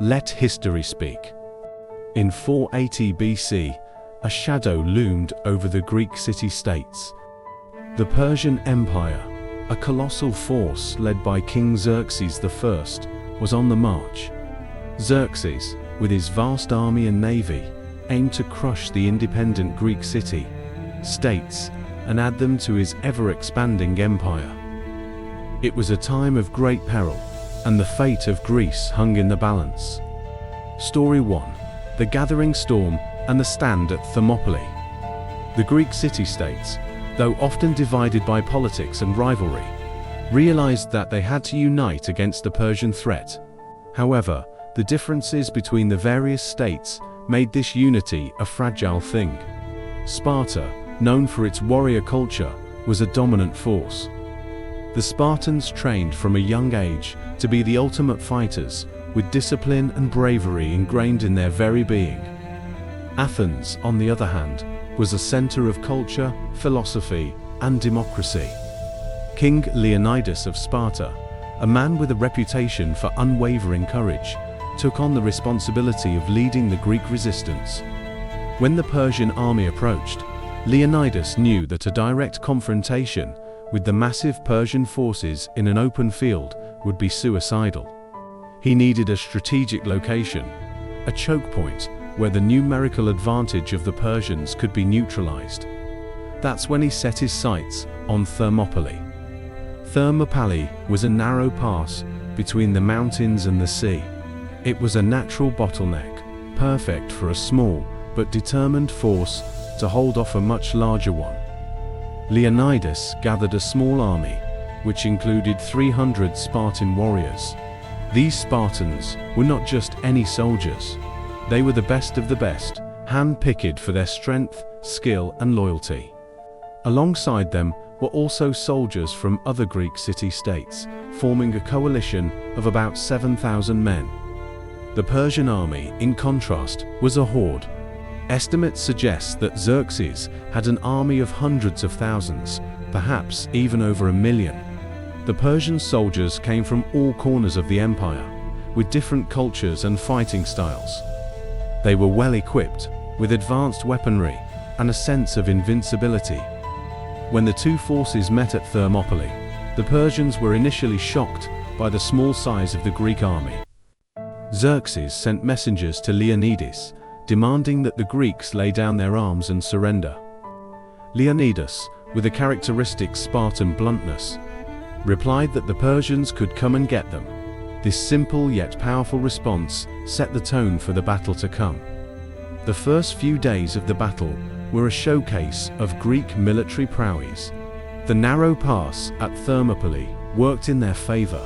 Let history speak. In 480 BC, a shadow loomed over the Greek city-states. The Persian Empire, a colossal force led by King Xerxes I, was on the march. Xerxes, with his vast army and navy, aimed to crush the independent Greek city-states and add them to his ever-expanding empire. It was a time of great peril, and the fate of Greece hung in the balance. Story 1. The Gathering Storm and the Stand at Thermopylae. The Greek city-states, though often divided by politics and rivalry, realized that they had to unite against the Persian threat. However, the differences between the various states made this unity a fragile thing. Sparta, known for its warrior culture, was a dominant force. The Spartans trained from a young age to be the ultimate fighters, with discipline and bravery ingrained in their very being. Athens, on the other hand, was a center of culture, philosophy, and democracy. King Leonidas of Sparta, a man with a reputation for unwavering courage, took on the responsibility of leading the Greek resistance. When the Persian army approached, Leonidas knew that a direct confrontation with the massive Persian forces in an open field would be suicidal. He needed a strategic location, a choke point where the numerical advantage of the Persians could be neutralized. That's when he set his sights on Thermopylae. Thermopylae was a narrow pass between the mountains and the sea. It was a natural bottleneck, perfect for a small but determined force to hold off a much larger one. Leonidas gathered a small army, which included 300 Spartan warriors. These Spartans were not just any soldiers. They were the best of the best, hand-picked for their strength, skill, and loyalty. Alongside them were also soldiers from other Greek city-states, forming a coalition of about 7,000 men. The Persian army, in contrast, was a horde. Estimates suggest that Xerxes had an army of hundreds of thousands, perhaps even over 1 million. The Persian soldiers came from all corners of the empire, with different cultures and fighting styles. They were well equipped, with advanced weaponry and a sense of invincibility. When the two forces met at Thermopylae, the Persians were initially shocked by the small size of the Greek army. Xerxes sent messengers to Leonidas, demanding that the Greeks lay down their arms and surrender. Leonidas, with a characteristic Spartan bluntness, replied that the Persians could come and get them. This simple yet powerful response set the tone for the battle to come. The first few days of the battle were a showcase of Greek military prowess. The narrow pass at Thermopylae worked in their favor.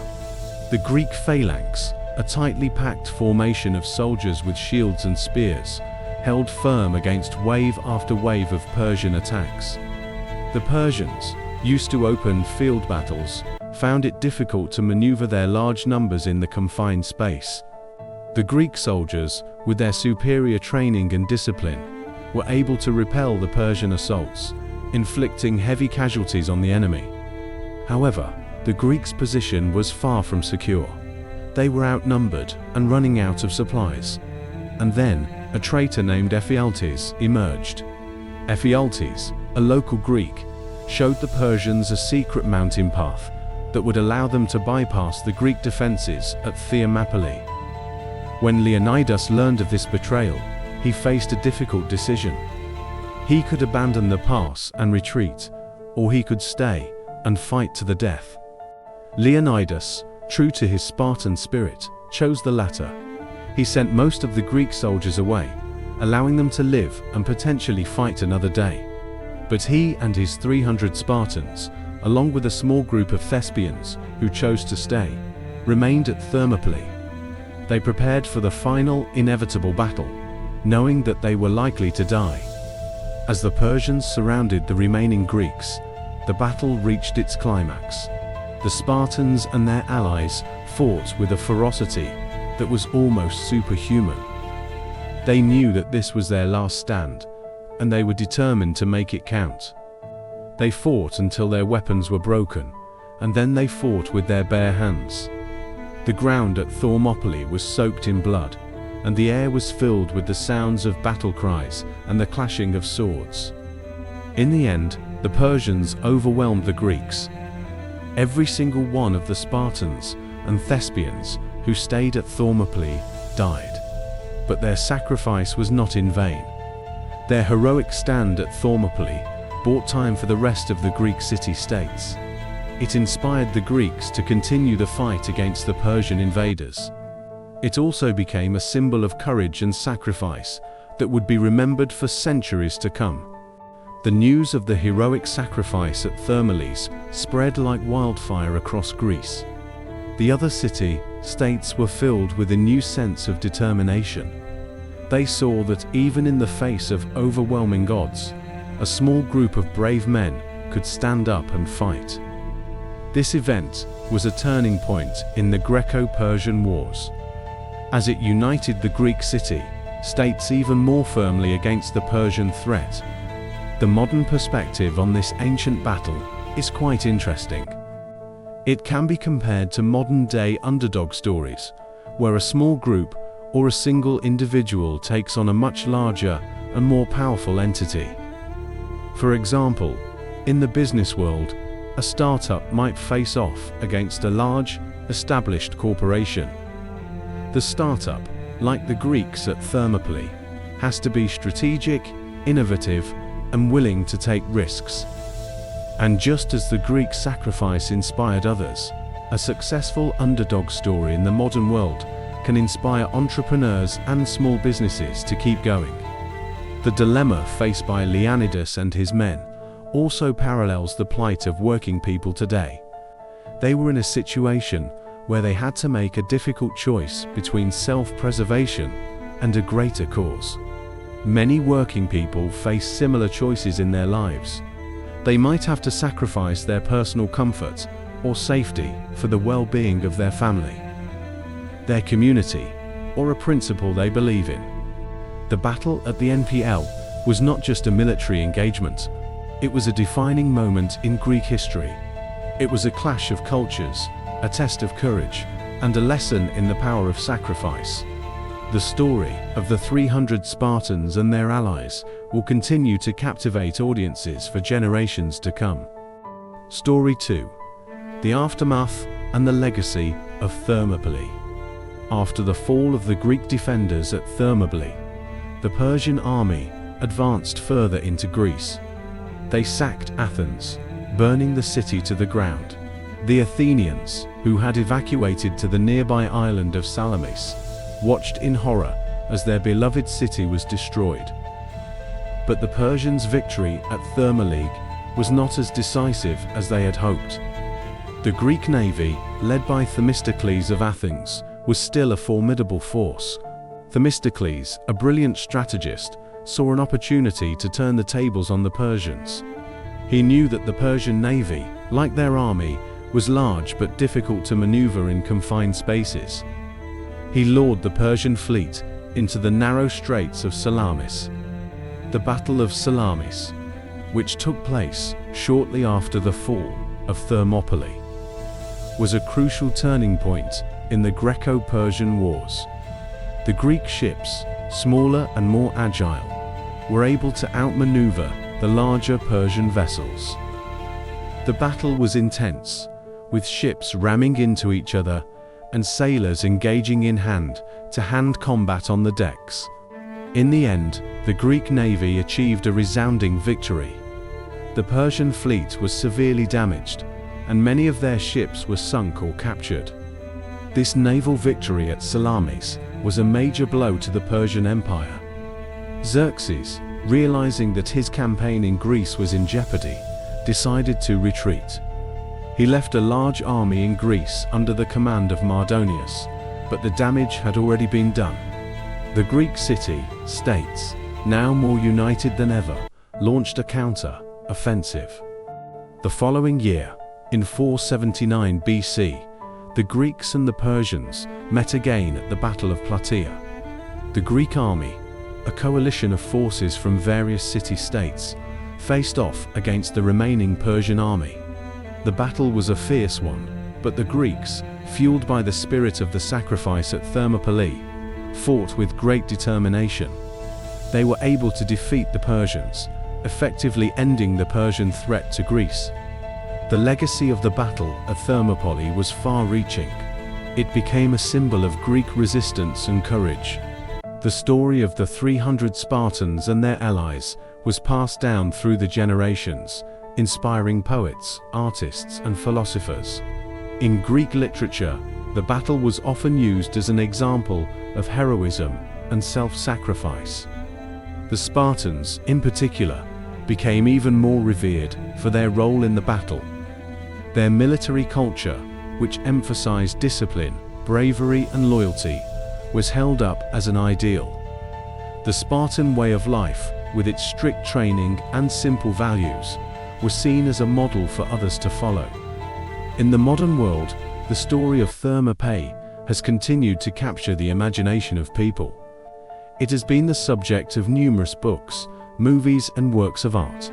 The Greek phalanx, a tightly packed formation of soldiers with shields and spears, held firm against wave after wave of Persian attacks. The Persians, used to open field battles, found it difficult to maneuver their large numbers in the confined space. The Greek soldiers, with their superior training and discipline, were able to repel the Persian assaults, inflicting heavy casualties on the enemy. However, the Greeks' position was far from secure. They were outnumbered and running out of supplies. And then, a traitor named Ephialtes emerged. Ephialtes, a local Greek, showed the Persians a secret mountain path that would allow them to bypass the Greek defenses at Thermopylae. When Leonidas learned of this betrayal, he faced a difficult decision. He could abandon the pass and retreat, or he could stay and fight to the death. Leonidas, true to his Spartan spirit, chose the latter. He sent most of the Greek soldiers away, allowing them to live and potentially fight another day. But he and his 300 Spartans, along with a small group of Thespians who chose to stay, remained at Thermopylae. They prepared for the final, inevitable battle, knowing that they were likely to die. As the Persians surrounded the remaining Greeks, the battle reached its climax. The Spartans and their allies fought with a ferocity that was almost superhuman. They knew that this was their last stand, and they were determined to make it count. They fought until their weapons were broken, and then they fought with their bare hands. The The ground at Thermopylae was soaked in blood, and the air was filled with the sounds of battle cries and the clashing of swords. In the end, the Persians overwhelmed the Greeks. Every single one of the Spartans and Thespians who stayed at Thermopylae died. But their sacrifice was not in vain. Their heroic stand at Thermopylae bought time for the rest of the Greek city-states. It inspired the Greeks to continue the fight against the Persian invaders. It also became a symbol of courage and sacrifice that would be remembered for centuries to come. The news of the heroic sacrifice at Thermopylae spread like wildfire across Greece. The other city-states were filled with a new sense of determination. They saw that even in the face of overwhelming odds, a small group of brave men could stand up and fight. This event was a turning point in the Greco-Persian Wars, as it united the Greek city-states even more firmly against the Persian threat. The modern perspective on this ancient battle is quite interesting. It can be compared to modern-day underdog stories, where a small group or a single individual takes on a much larger and more powerful entity. For example, in the business world, a startup might face off against a large, established corporation. The startup, like the Greeks at Thermopylae, has to be strategic, innovative, and willing to take risks. And just as the Greek sacrifice inspired others, a successful underdog story in the modern world can inspire entrepreneurs and small businesses to keep going. The dilemma faced by Leonidas and his men also parallels the plight of working people today. They were in a situation where they had to make a difficult choice between self-preservation and a greater cause. Many working people face similar choices in their lives. They might have to sacrifice their personal comfort or safety for the well-being of their family, their community, or a principle they believe in. The battle at the NPL was not just a military engagement. It was a defining moment in Greek history. It was a clash of cultures, a test of courage, and a lesson in the power of sacrifice. The story of the 300 Spartans and their allies will continue to captivate audiences for generations to come. Story 2. The aftermath and the legacy of Thermopylae. After the fall of the Greek defenders at Thermopylae, the Persian army advanced further into Greece. They sacked Athens, burning the city to the ground. The Athenians, who had evacuated to the nearby island of Salamis, watched in horror as their beloved city was destroyed. But the Persians' victory at Thermopylae was not as decisive as they had hoped. The Greek navy, led by Themistocles of Athens, was still a formidable force. Themistocles, a brilliant strategist, saw an opportunity to turn the tables on the Persians. He knew that the Persian navy, like their army, was large but difficult to maneuver in confined spaces. He lured the Persian fleet into the narrow straits of Salamis. The Battle of Salamis, which took place shortly after the fall of Thermopylae, was a crucial turning point in the Greco-Persian Wars. The Greek ships, smaller and more agile, were able to outmaneuver the larger Persian vessels. The battle was intense, with ships ramming into each other and sailors engaging in hand-to-hand combat on the decks. In the end, the Greek navy achieved a resounding victory. The Persian fleet was severely damaged, and many of their ships were sunk or captured. This naval victory at Salamis was a major blow to the Persian Empire. Xerxes, realizing that his campaign in Greece was in jeopardy, decided to retreat. He left a large army in Greece under the command of Mardonius, but the damage had already been done. The Greek city-states, now more united than ever, launched a counter-offensive. The following year, in 479 BC, the Greeks and the Persians met again at the Battle of Plataea. The Greek army, a coalition of forces from various city-states, faced off against the remaining Persian army. The battle was a fierce one, But the Greeks, fueled by the spirit of the sacrifice at Thermopylae, fought with great determination. They were able to defeat the Persians, effectively ending the Persian threat to Greece. The legacy of the battle at Thermopylae was far-reaching. It became a symbol of Greek resistance and courage. The story of the 300 Spartans and their allies was passed down through the generations, inspiring poets, artists, and philosophers. In Greek literature, the battle was often used as an example of heroism and self-sacrifice. The Spartans, in particular, became even more revered for their role in the battle. Their military culture, which emphasized discipline, bravery, and loyalty, was held up as an ideal. The Spartan way of life, with its strict training and simple values, was seen as a model for others to follow. In the modern world, the story of Thermopylae has continued to capture the imagination of people. It has been the subject of numerous books, movies, and works of art.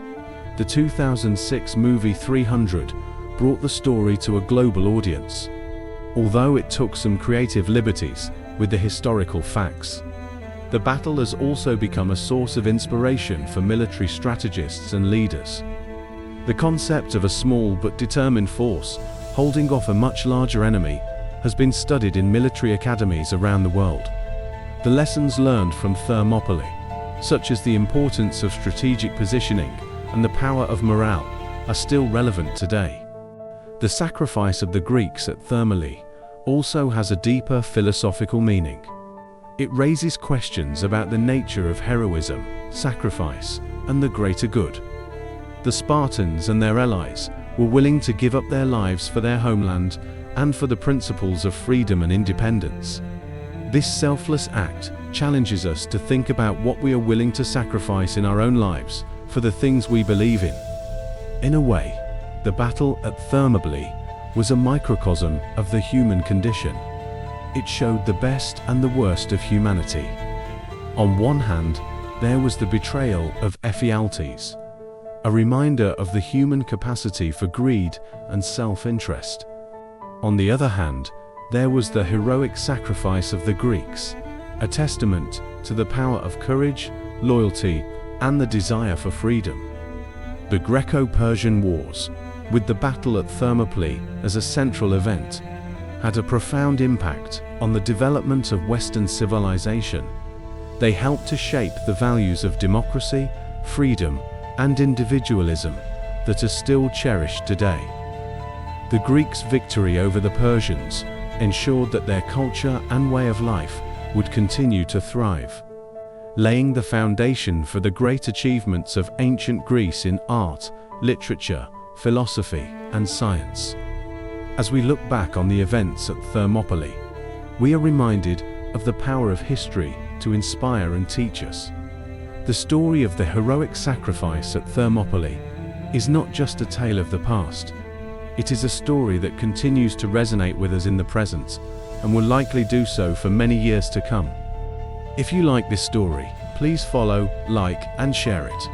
The 2006 movie 300 brought the story to a global audience, although it took some creative liberties with the historical facts. The battle has also become a source of inspiration for military strategists and leaders. The concept of a small but determined force holding off a much larger enemy has been studied in military academies around the world. The lessons learned from Thermopylae, such as the importance of strategic positioning and the power of morale, are still relevant today. The sacrifice of the Greeks at Thermopylae also has a deeper philosophical meaning. It raises questions about the nature of heroism, sacrifice, and the greater good. The Spartans and their allies were willing to give up their lives for their homeland and for the principles of freedom and independence. This selfless act challenges us to think about what we are willing to sacrifice in our own lives for the things we believe in. In a way, the battle at Thermopylae was a microcosm of the human condition. It showed the best and the worst of humanity. On one hand, there was the betrayal of Ephialtes, a reminder of the human capacity for greed and self-interest. On the other hand, there was the heroic sacrifice of the Greeks, a testament to the power of courage, loyalty, and the desire for freedom. The Greco-Persian Wars, with the battle at Thermopylae as a central event, had a profound impact on the development of Western civilization. They helped to shape the values of democracy, freedom, and individualism that are still cherished today. The Greeks' victory over the Persians ensured that their culture and way of life would continue to thrive, laying the foundation for the great achievements of ancient Greece in art, literature, philosophy, and science. As we look back on the events at Thermopylae, we are reminded of the power of history to inspire and teach us. The story of the heroic sacrifice at Thermopylae is not just a tale of the past. It is a story that continues to resonate with us in the present and will likely do so for many years to come. If you like this story, please follow, like, and share it.